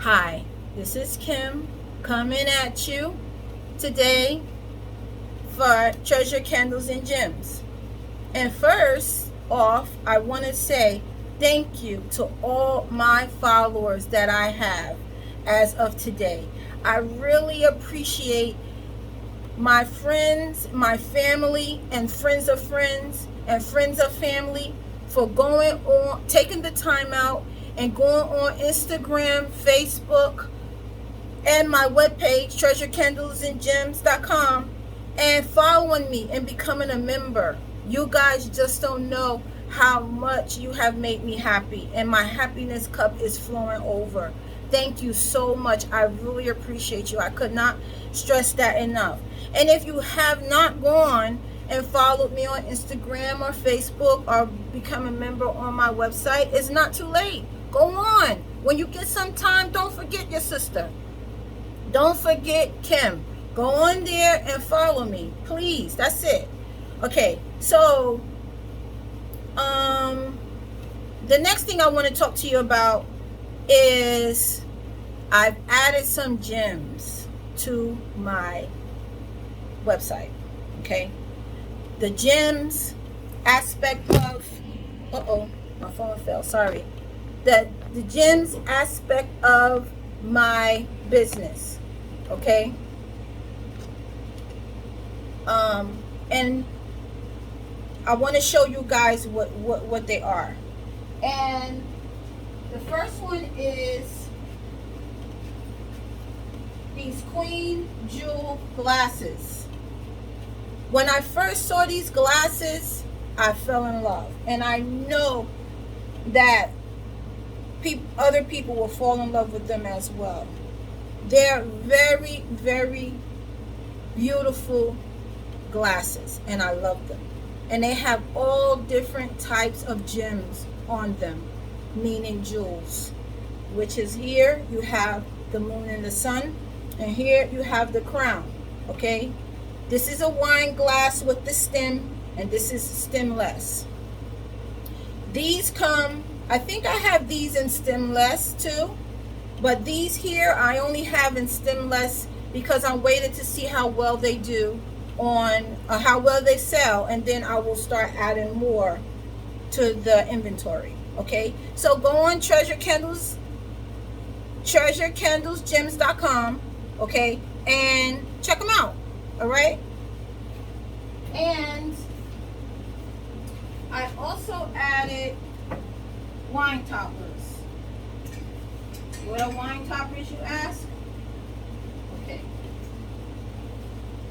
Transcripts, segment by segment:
Hi, this is Kim coming at you today for Treasure Candles and Gems. And first off, I want to say thank you to all my followers that I have as of today. I really appreciate my friends, my family, and friends and friends of family for going on, taking the time out and going on Instagram, Facebook, and my webpage, treasurecandlesandgems.com, and following me and becoming a member. You guys just don't know how much you have made me happy, and my happiness cup is flowing over. Thank you so much. I really appreciate you. I could not stress that enough. And if you have not gone and followed me on Instagram or Facebook or become a member on my website, it's not too late. Go on. When you get some time, don't forget your sister. Don't forget Kim. Go on there and follow me, please. That's it. Okay, so the next thing I want to talk to you about is I've added some gems to my website. Okay, the gems aspect of my phone fell. Sorry. The gems aspect of my business. Okay. And I want to show you guys what they are. And the first one is these queen jewel glasses. When I first saw these glasses, I fell in love, and I know that other people will fall in love with them as well. They're very, very beautiful glasses, and I love them. And they have all different types of gems on them, meaning jewels, which is here you have the moon and the sun, and here you have the crown. Okay, this is a wine glass with the stem, and this is stemless. These come, I think I have these in stemless too, but these here I only have in stemless because I'm waiting to see how well they do on how well they sell, and then I will start adding more to the inventory. Okay, so go on treasurecandlesgems.com, okay, and check them out. All right, and I also added wine toppers. What are wine toppers, you ask? Okay,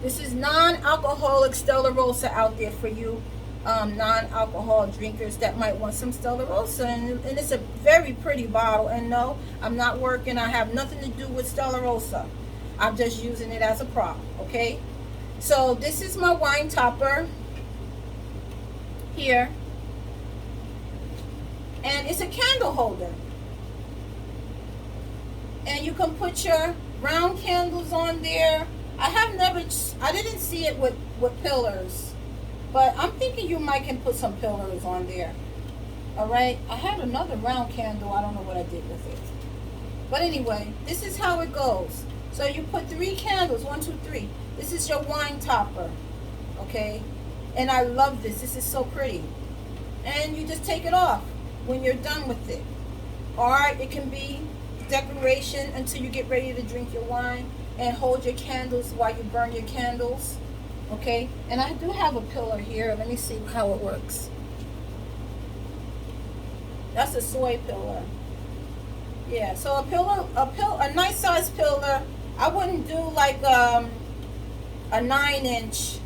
this is non-alcoholic Stella Rosa out there for you non-alcohol drinkers that might want some Stella Rosa, and it's a very pretty bottle. And no, I'm not working. I have nothing to do with Stella Rosa. I'm just using it as a prop. Okay, so this is my wine topper here, and it's a candle holder, and you can put your round candles on there. I didn't see it with pillars, but I'm thinking you might can put some pillars on there. All right, I had another round candle. I don't know what I did with it, but anyway, this is how it goes. So you put 3 candles, 1, 2, 3. This is your wine topper. Okay, and I love this. This is so pretty, and you just take it off when you're done with it, or it can be decoration until you get ready to drink your wine and hold your candles while you burn your candles. Okay, and I do have a pillar here. Let me see how it works. That's a soy pillar. Yeah, so a nice size pillar. I wouldn't do like a 9-inch.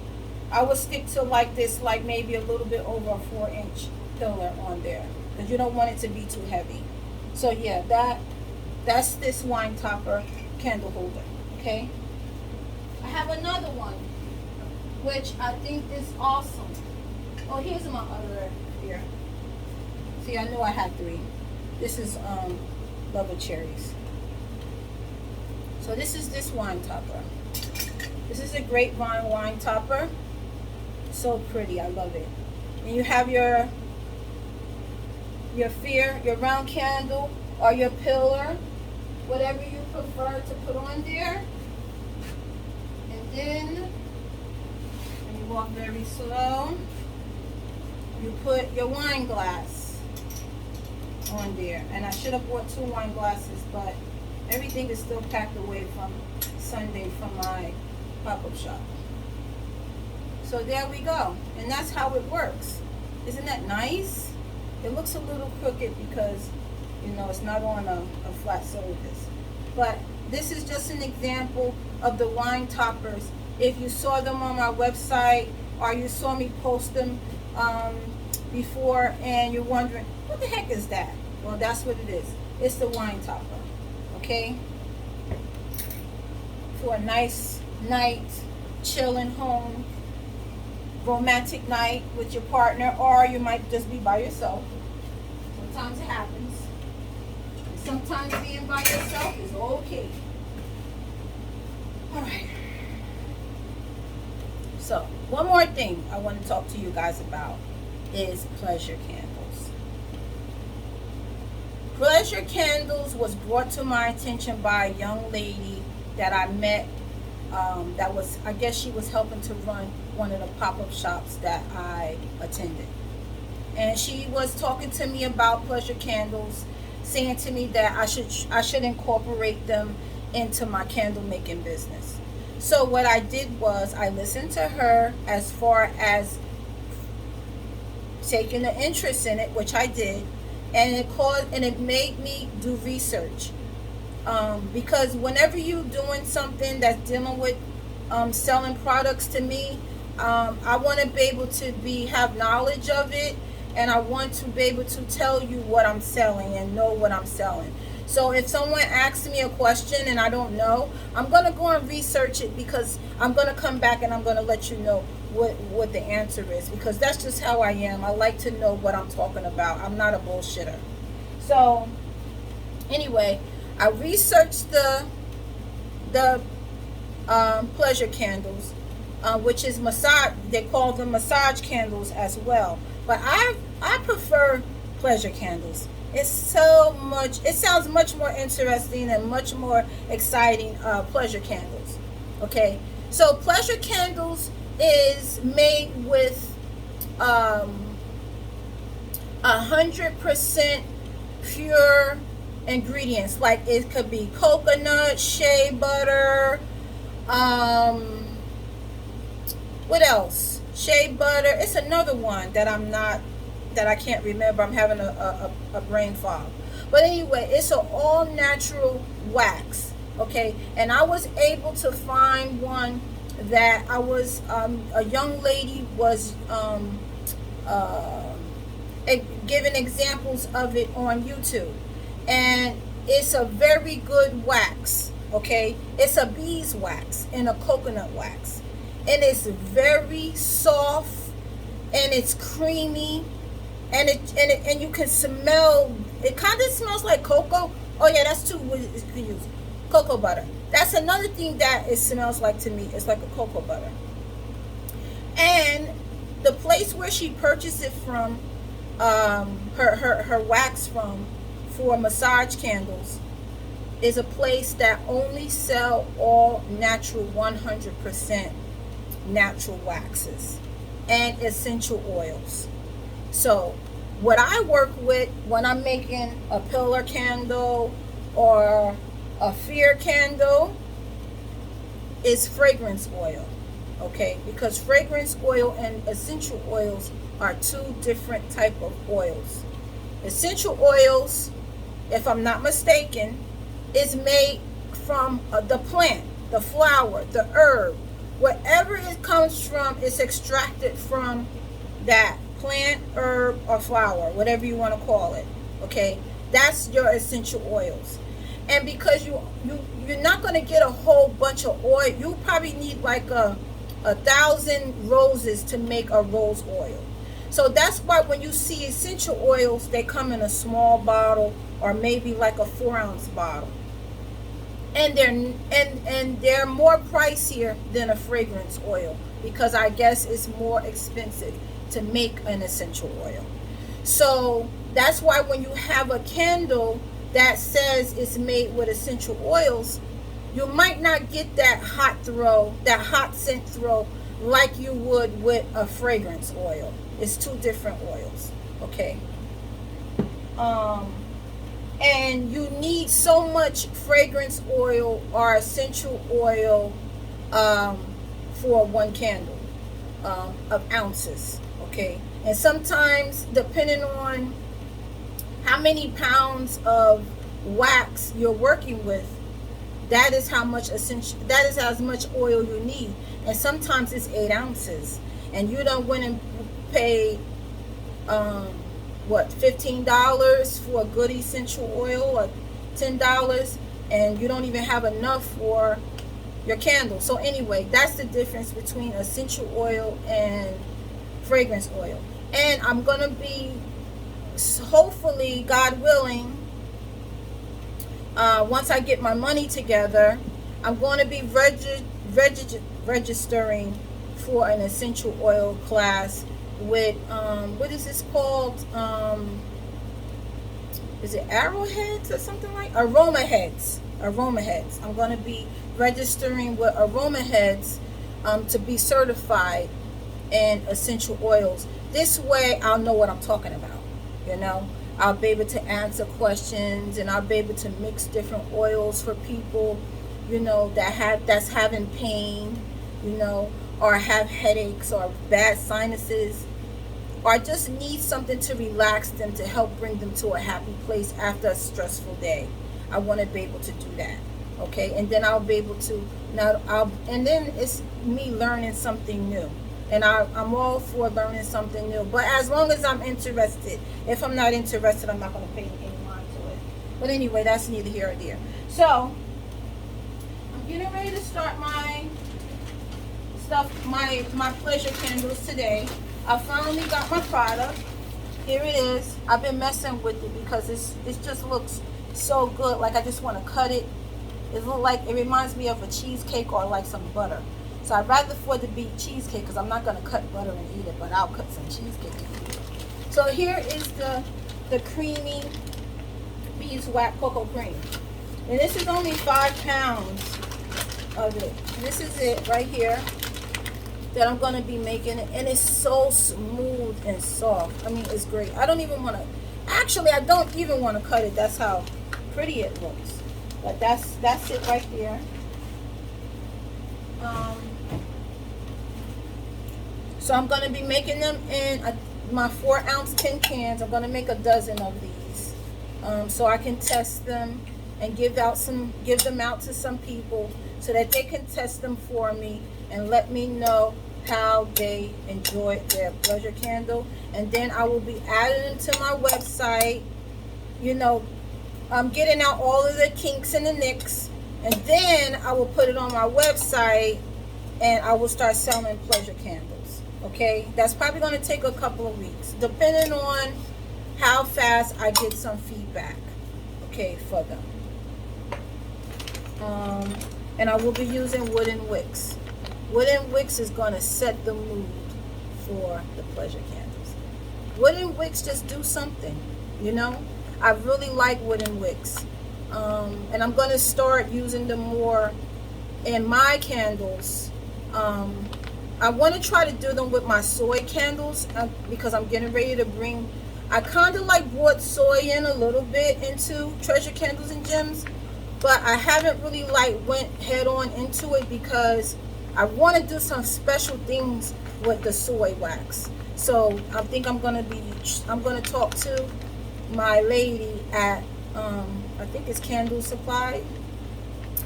I would stick to like this, like maybe a little bit over a 4-inch pillar on there, because you don't want it to be too heavy. So yeah, that's this wine topper candle holder. Okay, I have another one which I think is awesome. Oh, here's my other here. See, I know I had 3. This is love of cherries. So this is this wine topper. This is a grapevine wine topper. So pretty, I love it. And you have your round candle or your pillar, whatever you prefer to put on there. And then, when you walk very slow, you put your wine glass on there. And I should have bought 2 wine glasses, but everything is still packed away from Sunday from my pop-up shop. So there we go. And that's how it works. Isn't that nice? It looks a little crooked because, you know, it's not on a flat surface. But this is just an example of the wine toppers. If you saw them on my website or you saw me post them before and you're wondering, what the heck is that? Well, that's what it is. It's the wine topper. Okay? For a nice night, chilling home, romantic night with your partner, or you might just be by yourself. Sometimes it happens. And sometimes being by yourself is okay. Alright. So, one more thing I want to talk to you guys about is pleasure candles. Pleasure candles was brought to my attention by a young lady that I met. That was, I guess she was helping to run one of the pop-up shops that I attended. And she was talking to me about pleasure candles, saying to me that I should incorporate them into my candle making business. So what I did was I listened to her as far as taking an interest in it, which I did, and it made me do research. Because whenever you're doing something that's dealing with selling products to me, I want to be able to have knowledge of it, and I want to be able to tell you what I'm selling and know what I'm selling. So if someone asks me a question and I don't know, I'm going to go and research it, because I'm going to come back and I'm going to let you know what the answer is, because that's just how I am. I like to know what I'm talking about. I'm not a bullshitter. So anyway, I researched the pleasure candles, which is massage. They call them massage candles as well. But I prefer pleasure candles. It sounds much more interesting and much more exciting. Pleasure candles. Okay, so pleasure candles is made with 100% pure ingredients. Like, it could be coconut, shea butter, what else? Shea butter. It's another one that I can't remember. I'm having a brain fog. But anyway, it's an all natural wax. Okay, and I was able to find one that I was a young lady was giving examples of it on YouTube. And it's a very good wax. Okay, it's a beeswax and a coconut wax, and it's very soft and it's creamy, and and you can smell it. Kind of smells like cocoa. Oh yeah, that's two words you can use. Cocoa butter. That's another thing that it smells like to me. It's like a cocoa butter. And the place where she purchased it from, her wax from, for massage candles, is a place that only sell all natural 100% natural waxes and essential oils. So what I work with when I'm making a pillar candle or a fear candle is fragrance oil. Okay, because fragrance oil and essential oils are two different type of oils. Essential oils, if I'm not mistaken, is made from the plant, the flower, the herb. Wherever it comes from, it's extracted from that plant, herb, or flower, whatever you want to call it. Okay, that's your essential oils. And because you're not going to get a whole bunch of oil, you probably need like a 1,000 roses to make a rose oil. So that's why when you see essential oils, they come in a small bottle or maybe like a 4-ounce bottle. And they're more pricier than a fragrance oil, because I guess it's more expensive to make an essential oil. So that's why when you have a candle that says it's made with essential oils, you might not get that hot throw, that hot scent throw like you would with a fragrance oil. It's two different oils, okay? And you need so much fragrance oil or essential oil for one candle of ounces, okay? And sometimes, depending on how many pounds of wax you're working with, that is how much that is as much oil you need. And sometimes it's 8 ounces, and you don't went and pay what, $15 for a good essential oil, or $10, and you don't even have enough for your candle. So anyway, that's the difference between essential oil and fragrance oil. And I'm gonna be, hopefully, God willing, once I get my money together, I'm going to be registering for an essential oil class with what is this called? Is it arrowheads or something like aroma heads? Aroma heads. I'm going to be registering with aroma heads to be certified in essential oils. This way I'll know what I'm talking about, you know. I'll be able to answer questions, and I'll be able to mix different oils for people, you know, that's having pain, you know, or have headaches or bad sinuses, or just need something to relax them, to help bring them to a happy place after a stressful day. I want to be able to do that, okay? And then I'll be able to, and then it's me learning something new. And I'm all for learning something new. But as long as I'm interested. If I'm not interested, I'm not going to pay any mind to it. But anyway, that's neither here or there. So, I'm getting ready to start my stuff, my pleasure candles today. I finally got my product. Here it is. I've been messing with it because it just looks so good. Like I just want to cut it. It reminds me of a cheesecake or like some butter. So I'd rather for it to be cheesecake, because I'm not going to cut butter and eat it, but I'll cut some cheesecake and eat it. So here is the creamy beeswax cocoa cream. And this is only 5 pounds of it. This is it right here that I'm going to be making it. And it's so smooth and soft. I mean, it's great. I don't even want to, actually, I don't even want to cut it. That's how pretty it looks. But that's it right there. So I'm going to be making them in my 4-ounce tin cans. I'm going to make a dozen of these, so I can test them and give them out to some people so that they can test them for me and let me know how they enjoyed their pleasure candle. And then I will be adding them to my website. You know, I'm getting out all of the kinks and the nicks, and then I will put it on my website, and I will start selling pleasure candles. Okay, that's probably going to take a couple of weeks, depending on how fast I get some feedback, okay, for them. And I will be using wooden wicks. Wooden wicks is going to set the mood for the pleasure candles. Wooden wicks just do something, you know. I really like wooden wicks, and I'm going to start using them more in my candles. I want to try to do them with my soy candles, because I'm getting ready to bring, I kind of like brought soy in a little bit into treZure candles and gems, but I haven't really went head on into it because I want to do some special things with the soy wax. So I think I'm going to talk to my lady at, I think it's Candle Supply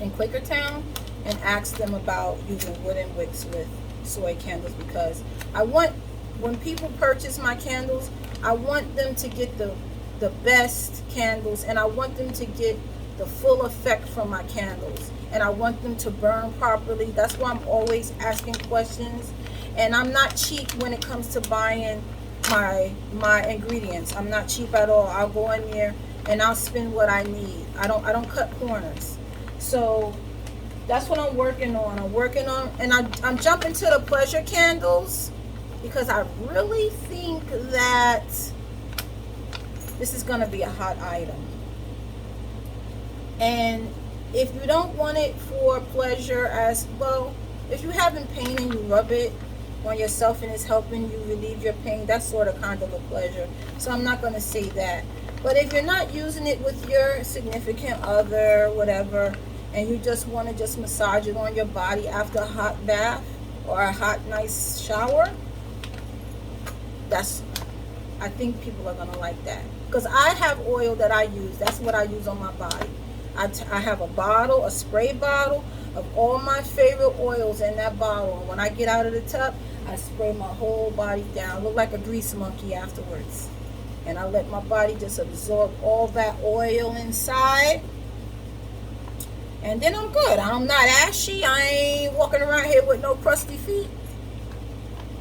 in Quakertown, and ask them about using wooden wicks with soy candles, because I want, when people purchase my candles, I want them to get the best candles, and I want them to get the full effect from my candles, and I want them to burn properly. That's why I'm always asking questions, and I'm not cheap when it comes to buying my ingredients. I'm not cheap at all. I'll go in there and I'll spend what I need. I don't cut corners. So that's what I'm working on. And I'm jumping to the pleasure candles because I really think that this is going to be a hot item. And if you don't want it for pleasure as well, if you're having pain and you rub it on yourself and it's helping you relieve your pain, that's sort of kind of a pleasure. So I'm not going to say that. But if you're not using it with your significant other, whatever, and you just want to just massage it on your body after a hot bath or a hot, nice shower, I think people are going to like that. Because I have oil that I use. That's what I use on my body. I have a bottle, a spray bottle of all my favorite oils in that bottle. And when I get out of the tub, I spray my whole body down. I look like a grease monkey afterwards. And I let my body just absorb all that oil inside. And then I'm good. I'm not ashy. I ain't walking around here with no crusty feet.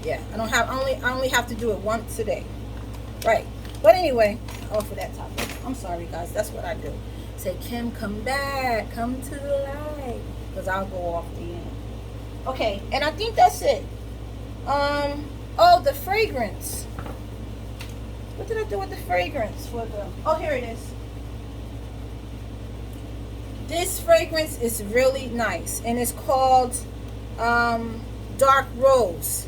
Yeah, I only have to do it once a day. Right. But anyway, off of that topic. I'm sorry, guys. That's what I do. Say, Kim, come back. Come to the light. Because I'll go off the end. Okay, and I think that's it. Oh, the fragrance. What did I do with the fragrance for the... Oh, here it is. This fragrance is really nice. And it's called Dark Rose.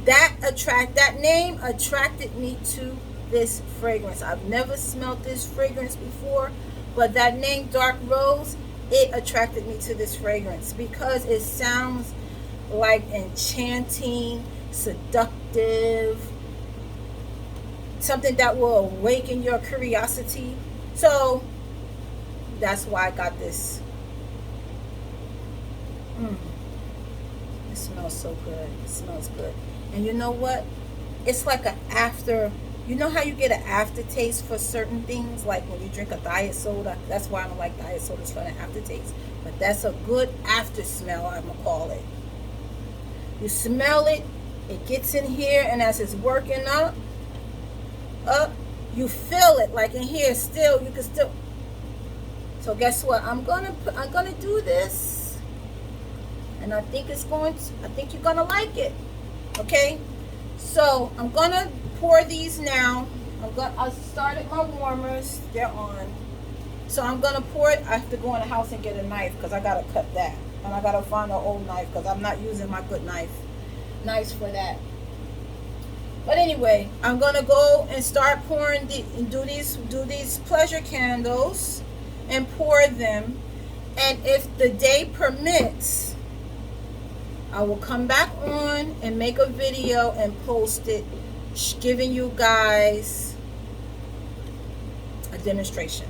That name attracted me to this fragrance. I've never smelled this fragrance before, but that name, Dark Rose, it attracted me to this fragrance because it sounds like enchanting, seductive, something that will awaken your curiosity. So that's why I got this. It smells so good. It smells good. And you know what? It's like an after. You know how you get an aftertaste for certain things? Like when you drink a diet soda. That's why I don't like diet sodas for an aftertaste. But that's a good after smell, I'm going to call it. You smell it. It gets in here. And as it's working up, you feel it. Like in here still. You can still. So guess what? I'm gonna do this. And I think you're going to like it. Okay, so I'm gonna pour these now. I started my warmers, they're on. So I'm gonna pour it. I have to go in the house and get a knife because I gotta cut that, and I gotta find an old knife because I'm not using my good knives for that. But anyway, I'm gonna go and start pouring do these pleasure candles and pour them. And if the day permits, I will come back on and make a video and post it, giving you guys a demonstration.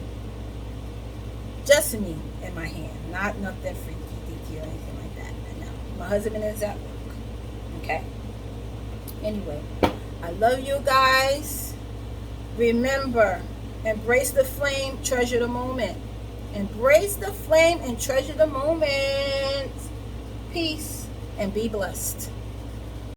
Just me in my hand, not nothing freaky deaky or anything like that. No, my husband is at work. Okay. Anyway, I love you guys. Remember, embrace the flame, treasure the moment. Embrace the flame and treasure the moment. Peace. And be blessed.